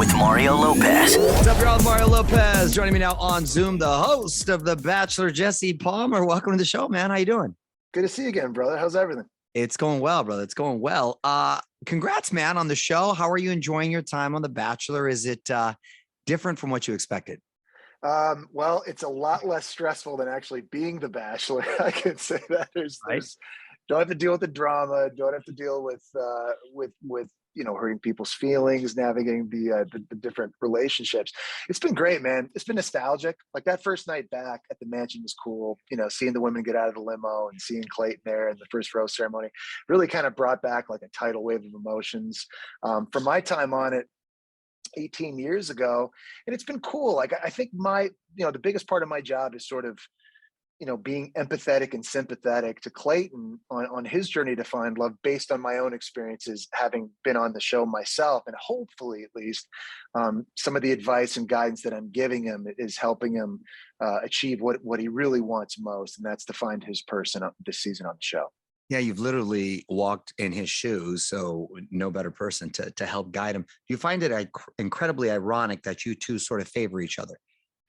with Mario Lopez. What's up, y'all? Mario Lopez joining me now on Zoom, the host of The Bachelor, Jesse Palmer. Welcome to the show, man. How you doing? Good to see you again, brother. How's everything? It's going well, brother. It's going well. Congrats, man, on the show. How are you enjoying your time on The Bachelor? Is it different from what you expected? Well, it's a lot less stressful than actually being the Bachelor. I can say that. There's don't have to deal with the drama. Don't have to deal with hurting people's feelings, navigating the different relationships. It's been great, man. It's been nostalgic. Like that first night back at the mansion was cool. You know, seeing the women get out of the limo and seeing Clayton there in the first rose ceremony really kind of brought back like a tidal wave of emotions. From my time on it 18 years ago, and it's been cool. Like I think the biggest part of my job is sort of, being empathetic and sympathetic to Clayton on his journey to find love based on my own experiences, having been on the show myself, and hopefully at least some of the advice and guidance that I'm giving him is helping him achieve what he really wants most, and that's to find his person this season on the show. Yeah, you've literally walked in his shoes, so no better person to help guide him. Do you find it incredibly ironic that you two sort of favor each other?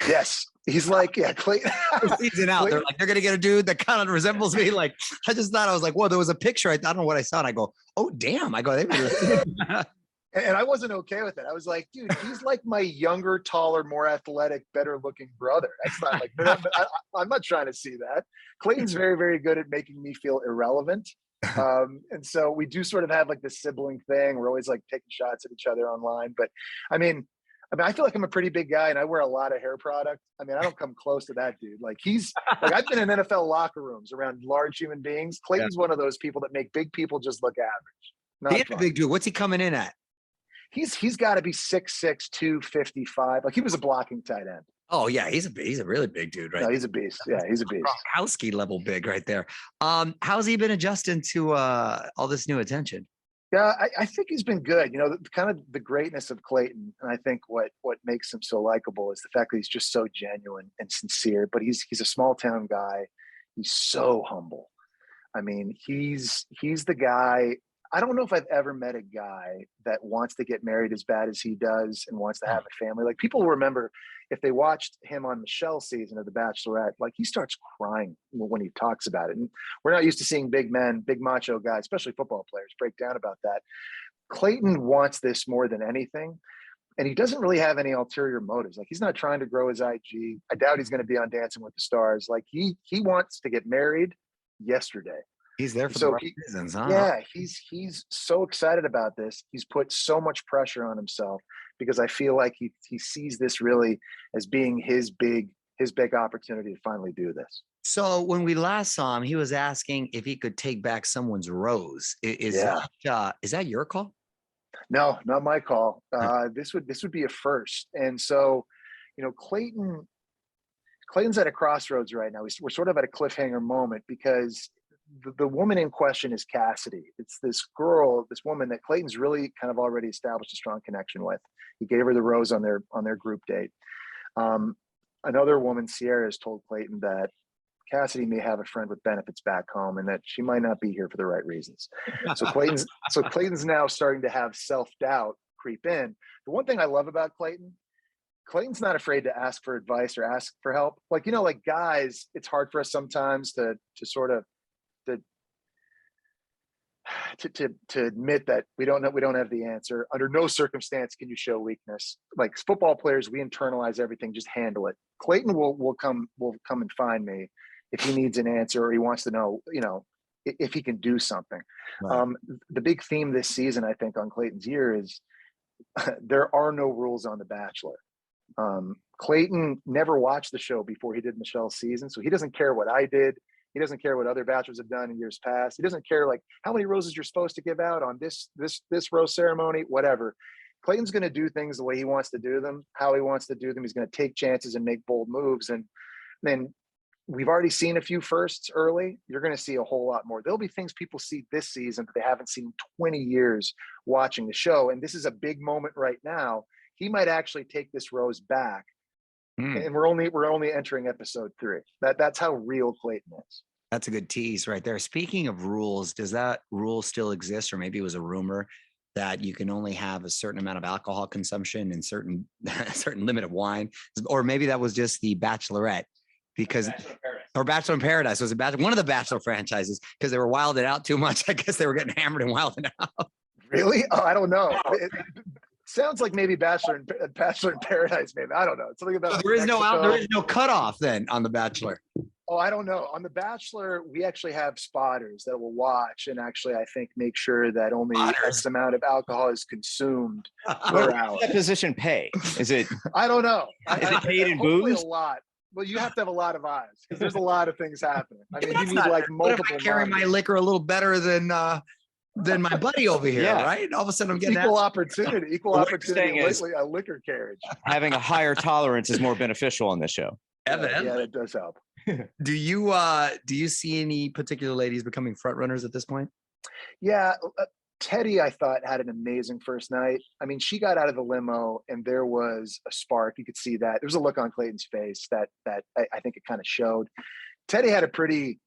Yes. He's like, yeah, Clayton. Season out. They're like, they're going to get a dude that kind of resembles me. Like, I just thought, I was like, whoa, there was a picture. I don't know what I saw. And I go, oh, damn. I go, And I wasn't okay with it. I was like, dude, he's like my younger, taller, more athletic, better looking brother. That's not like, I'm not trying to see that. Clayton's very, very good at making me feel irrelevant. And so we do sort of have like this sibling thing. We're always like taking shots at each other online. But I mean, I feel like I'm a pretty big guy and I wear a lot of hair product. I mean, I don't come close to that dude. Like I've been in NFL locker rooms around large human beings. Clayton's one of those people that make big people just look average. He's a big dude. What's he coming in at? He's got to be 6'6", 255. Like he was a blocking tight end. Oh yeah, he's a really big dude, right? No, he's a beast. Yeah, he's a beast. Gronkowski level big right there. How's he been adjusting to all this new attention? Yeah, I think he's been good. Kind of the greatness of Clayton, and I think what makes him so likable is the fact that he's just so genuine and sincere. But he's a small town guy. He's so humble. I mean, he's the guy. I don't know if I've ever met a guy that wants to get married as bad as he does and wants to have a family. Like people remember if they watched him on Michelle's season of The Bachelorette, like he starts crying when he talks about it. And we're not used to seeing big men, big macho guys, especially football players, break down about that. Clayton wants this more than anything. And he doesn't really have any ulterior motives. Like he's not trying to grow his IG. I doubt he's going to be on Dancing with the Stars. Like he wants to get married yesterday. He's there for the right reasons, huh? Yeah, he's so excited about this. He's put so much pressure on himself because I feel like he sees this really as being his big opportunity to finally do this. So when we last saw him, he was asking if he could take back someone's rose. Is that your call? No, not my call. This would be a first. And so, Clayton's at a crossroads right now. We're sort of at a cliffhanger moment because the woman in question is Cassidy. It's this woman that Clayton's really kind of already established a strong connection with. He gave her the rose on their group date. Another woman, Sierra, has told Clayton that Cassidy may have a friend with benefits back home and that she might not be here for the right reasons. So Clayton's now starting to have self-doubt creep in. The one thing I love about Clayton's not afraid to ask for advice or ask for help. Like, like guys, it's hard for us sometimes to sort of to admit that we don't have the answer. Under no circumstance can you show weakness. Like football players, we internalize everything, just handle it. Clayton will come and find me if he needs an answer or he wants to know, if he can do something. Right. The big theme this season, I think, on Clayton's year is there are no rules on The Bachelor. Clayton never watched the show before he did Michelle's season, so he doesn't care what I did. He doesn't care what other bachelors have done in years past. He doesn't care like how many roses you're supposed to give out on this rose ceremony, whatever. Clayton's going to do things the way he wants to do them, how he wants to do them. He's going to take chances and make bold moves. And then we've already seen a few firsts early. You're going to see a whole lot more. There'll be things people see this season that they haven't seen in 20 years watching the show. And this is a big moment right now. He might actually take this rose back. And we're only entering episode 3. That's how real Clayton is. That's a good tease right there. Speaking of rules, does that rule still exist, or maybe it was a rumor? that you can only have a certain amount of alcohol consumption and certain a certain limit of wine, or maybe that was just the Bachelorette, because or Bachelor in Paradise was one of the Bachelor franchises, because they were wilding out too much. I guess they were getting hammered and wilding out. Really? Oh, I don't know. It sounds like maybe Bachelor in Paradise. Maybe I don't know. Something about So like there is Mexico. there is no cutoff then on the Bachelor. Oh, I don't know. On The Bachelor, we actually have spotters that will watch and actually, I think, make sure that only X amount of alcohol is consumed per hour. What does that position pay? Is it? I don't know. Is it paid in hopefully booze? a lot. Well, you have to have a lot of eyes because there's a lot of things happening. I mean, you need Not, like what if multiple. I carry my liquor a little better than my buddy over here, Yeah. right? All of a sudden I'm getting equal opportunity, is- a liquor carriage. Having a higher tolerance is more beneficial on this show. evidently. Yeah, that does help. Do you see any particular ladies becoming front runners at this point? Yeah, Teddy, I thought, had an amazing first night. I mean, she got out of the limo and there was a spark. You could see that. There was a look on Clayton's face that I think it kind of showed. Teddy had a pretty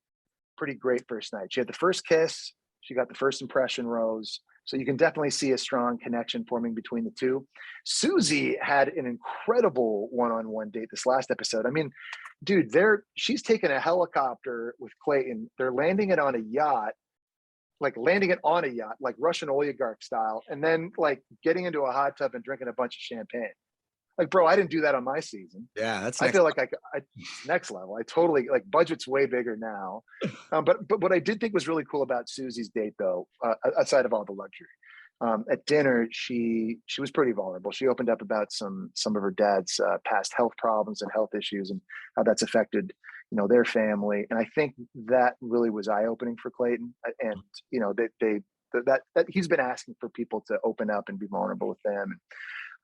great first night. She had the first kiss. She got the first impression rose. So you can definitely see a strong connection forming between the two. Susie had an incredible one-on-one date this last episode. I mean, dude, she's taken a helicopter with Clayton. They're landing it on a yacht, like Russian oligarch style, and then like getting into a hot tub and drinking a bunch of champagne. Like, bro, I didn't do that on my season. Yeah, that's. I feel like I next level. I totally like budget's way bigger now. But what I did think was really cool about Susie's date, though, aside of all the luxury, at dinner she was pretty vulnerable. She opened up about some of her dad's past health problems and health issues and how that's affected their family. And I think that really was eye opening for Clayton. And that he's been asking for people to open up and be vulnerable with them.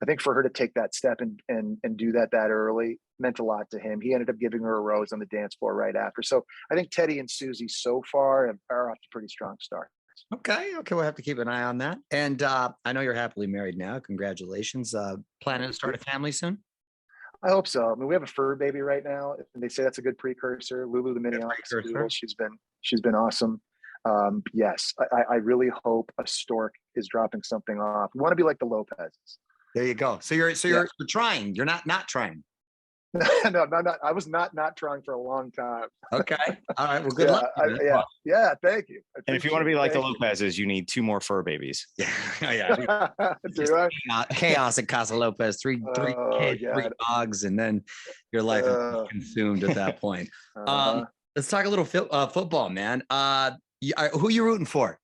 I think for her to take that step and do that early meant a lot to him. He ended up giving her a rose on the dance floor right after. So I think Teddy and Susie so far are off to pretty strong starts. Okay. We'll have to keep an eye on that. And I know you're happily married now. Congratulations. Planning to start a family soon? I hope so. I mean, we have a fur baby right now, and they say that's a good precursor. Lulu, the mini Doodle, she's been awesome. Yes, I really hope a stork is dropping something off. We want to be like the Lopez's. There you go. So you're trying. You're not trying. No, not. I was not trying for a long time. Okay. All right. Well, good luck. Yeah. Thank you. And if you want to be like the Lopez's, you need 2 more fur babies. Yeah. Do I? Chaos at Casa Lopez. Three kids, 3 dogs, and then your life is consumed at that point. Let's talk a little football, man. Who you rooting for?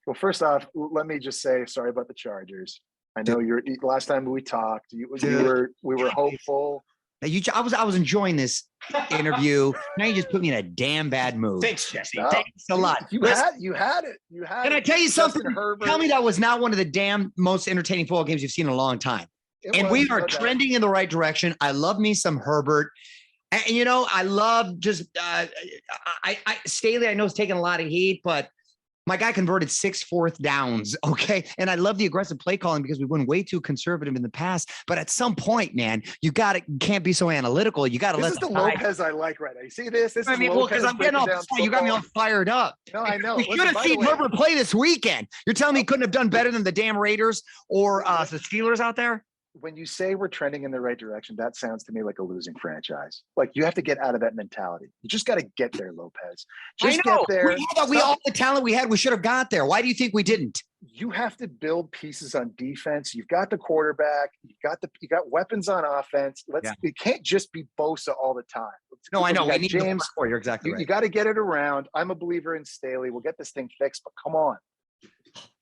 Well, first off, let me just say sorry about the Chargers. I know last time we talked, we were hopeful. I was enjoying this interview. Now you just put me in a damn bad mood. Thanks, Jesse. No, Thanks a lot. You had it. Can I tell you something? Tell me that was not one of the damn most entertaining football games you've seen in a long time. We are trending in the right direction. I love me some Herbert. And I love just Staley. I know is taking a lot of heat, but my guy converted 6 fourth downs. Okay. And I love the aggressive play calling because we've been way too conservative in the past. But at some point, man, you can't be so analytical. You got to let This is the Lopez I like right now. You see this? I mean, because I'm getting off. You got me all fired up. No, I know. We should have seen Herbert play this weekend. You're telling me he couldn't have done better than the damn Raiders or the Steelers out there? When you say we're trending in the right direction, that sounds to me like a losing franchise. Like you have to get out of that mentality. You just got to get there, Lopez. Just get there. We all the talent we had, we should have got there. Why do you think we didn't? You have to build pieces on defense. You've got the quarterback. You got weapons on offense. It can't just be Bosa all the time. No, I know. We need James. You're exactly right. You got to get it around. I'm a believer in Staley. We'll get this thing fixed, but come on.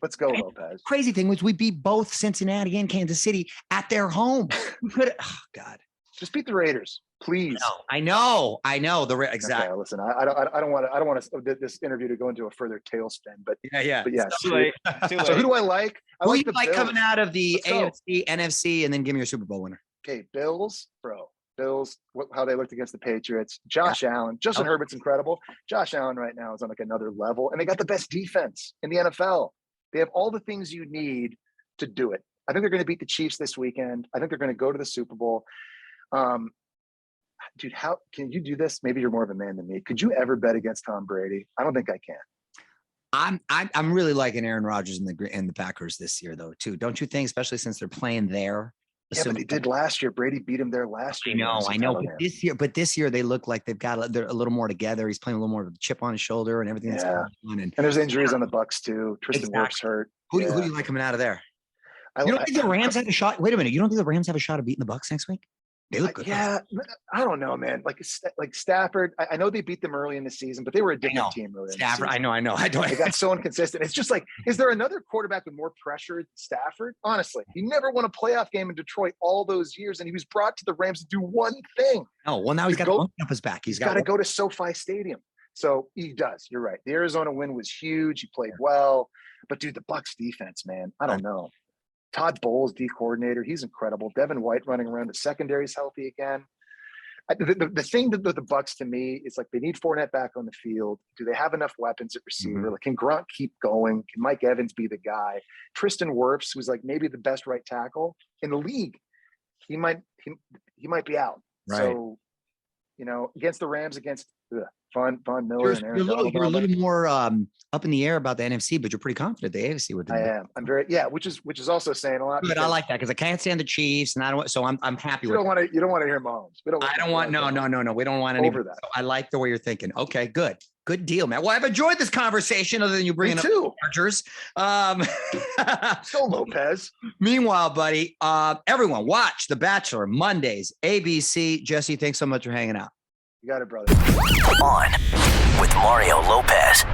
Let's go, Lopez. Crazy thing was we beat both Cincinnati and Kansas City at their home. We could. Oh God! Just beat the Raiders, please. I know. Exactly. Okay, listen, I don't want this interview to go into a further tailspin, but yeah. But yes. Too late. So who do I like? Who do you like coming out of the AFC, NFC, and then give me your Super Bowl winner? Okay, Bills, bro. Bills, how they looked against the Patriots. Josh Allen. Justin Herbert's incredible. Josh Allen right now is on like another level, and they got the best defense in the NFL. They have all the things you need to do it. I think they're going to beat the Chiefs this weekend. I think they're going to go to the Super Bowl. Dude, how can you do this? Maybe you're more of a man than me. Could you ever bet against Tom Brady? I don't think I can. I'm really liking Aaron Rodgers and the Packers this year though too. Don't you think? Especially since they're playing there. Yeah, but they did last year. Brady beat him there last year. I know. But this year they look like they're a little more together. He's playing a little more with a chip on his shoulder and everything that's going on. And there's injuries on the Bucks too. Tristan Wirfs hurt. Who do you like coming out of there? You don't think the Rams have a shot? Wait a minute. You don't think the Rams have a shot of beating the Bucks next week? They look good. Yeah, I don't know, man. Like Stafford, I know they beat them early in the season, but they were a different team early. Stafford, I know. They got so inconsistent. It's just like, is there another quarterback with more pressure than Stafford? Honestly, he never won a playoff game in Detroit all those years, and he was brought to the Rams to do one thing. Oh, well, now he's got one up his back. He's got to go to SoFi Stadium. So he does. You're right. The Arizona win was huge. He played well, but dude, the Bucs defense, man, I don't know. Todd Bowles, D coordinator, he's incredible. Devin White running around. The secondary's healthy again. The thing that the Bucs to me is like they need Fournette back on the field. Do they have enough weapons at receiver? Mm-hmm. Like, can Gronk keep going? Can Mike Evans be the guy? Tristan Wirfs, who's like maybe the best right tackle in the league, he might be out. Right. So, against the Rams, against Von Miller and Aaron Donald. You're a little more up in the air about the NFC, but you're pretty confident the AFC with them. I am. I'm very which is also saying a lot. But I like that because I can't stand the Chiefs, and I don't. So I'm happy. You don't want to hear Mahomes. I don't want no. We don't want any over that. So I like the way you're thinking. Okay, good deal, man. Well, I've enjoyed this conversation. Other than you bringing up Chargers. So Lopez. Meanwhile, buddy, everyone watch The Bachelor Mondays, ABC. Jesse, thanks so much for hanging out. You got it, brother. On with Mario Lopez.